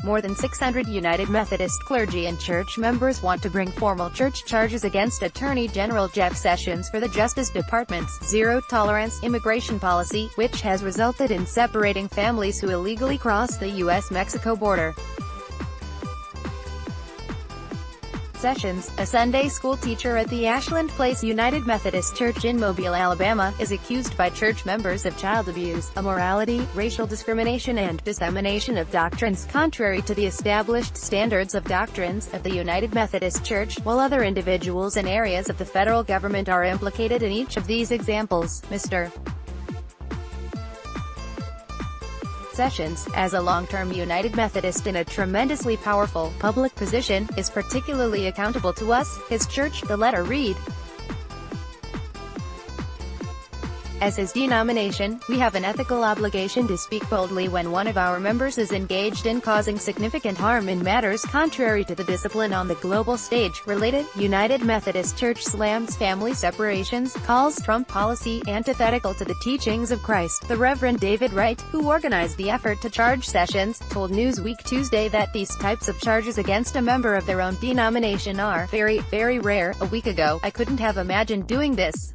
More than 600 United Methodist clergy and church members want to bring formal church charges against Attorney General Jeff Sessions for the Justice Department's zero-tolerance immigration policy, which has resulted in separating families who illegally cross the U.S.-Mexico border. Sessions, a Sunday school teacher at the Ashland Place United Methodist Church in Mobile, Alabama, is accused by church members of child abuse, immorality, racial discrimination and dissemination of doctrines contrary to the established standards of doctrines of the United Methodist Church. While other individuals and areas of the federal government are implicated in each of these examples, Mr. Sessions, as a long-term United Methodist in a tremendously powerful, public position, is particularly accountable to us, his church, the letter read. As his denomination, we have an ethical obligation to speak boldly when one of our members is engaged in causing significant harm in matters contrary to the discipline on the global stage. Related, United Methodist Church slams family separations, calls Trump policy antithetical to the teachings of Christ. The Reverend David Wright, who organized the effort to charge Sessions, told Newsweek Tuesday that these types of charges against a member of their own denomination are very, very rare. A week ago, I couldn't have imagined doing this,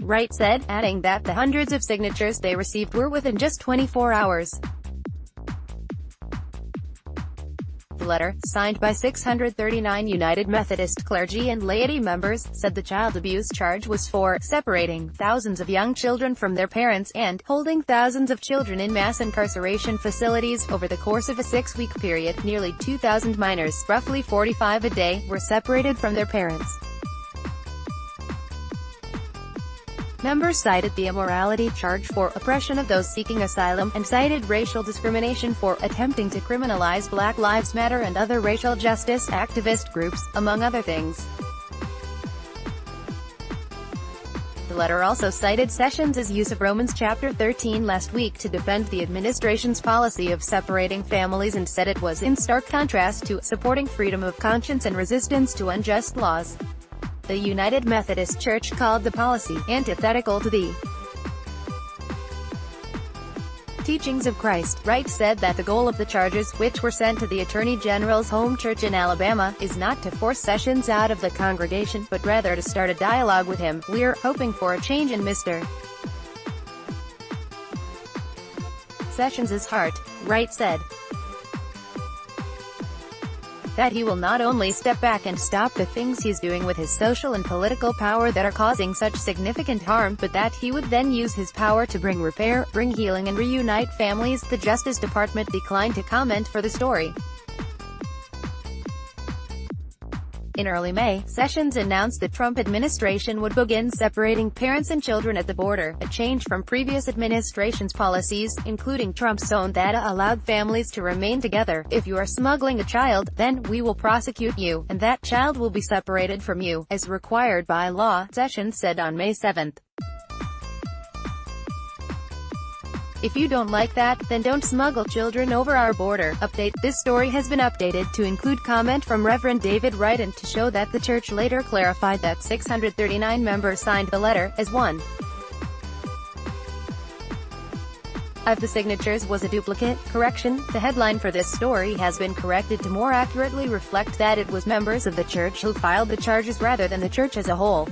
Wright said, adding that the hundreds of signatures they received were within just 24 hours. The letter, signed by 639 United Methodist clergy and laity members, said the child abuse charge was for separating thousands of young children from their parents and holding thousands of children in mass incarceration facilities. Over the course of a 6-week period, nearly 2,000 minors, roughly 45 a day, were separated from their parents. Members cited the immorality charge for oppression of those seeking asylum, and cited racial discrimination for attempting to criminalize Black Lives Matter and other racial justice activist groups, among other things. The letter also cited Sessions' use of Romans chapter 13 last week to defend the administration's policy of separating families and said it was in stark contrast to supporting freedom of conscience and resistance to unjust laws. The United Methodist Church called the policy antithetical to the teachings of Christ. Wright said that the goal of the charges, which were sent to the Attorney General's home church in Alabama, is not to force Sessions out of the congregation, but rather to start a dialogue with him. "We're hoping for a change in Mr. Sessions' heart," Wright said. That he will not only step back and stop the things he's doing with his social and political power that are causing such significant harm, but that he would then use his power to bring repair, bring healing and reunite families. The Justice Department declined to comment for the story. In early May, Sessions announced the Trump administration would begin separating parents and children at the border, a change from previous administration's policies, including Trump's own that allowed families to remain together. "If you are smuggling a child, then we will prosecute you, and that child will be separated from you, as required by law," Sessions said on May 7. "If you don't like that, then don't smuggle children over our border." Update: this story has been updated to include comment from Reverend David Wright and to show that the church later clarified that 639 members signed the letter, as one of the signatures was a duplicate. Correction: the headline for this story has been corrected to more accurately reflect that it was members of the church who filed the charges rather than the church as a whole.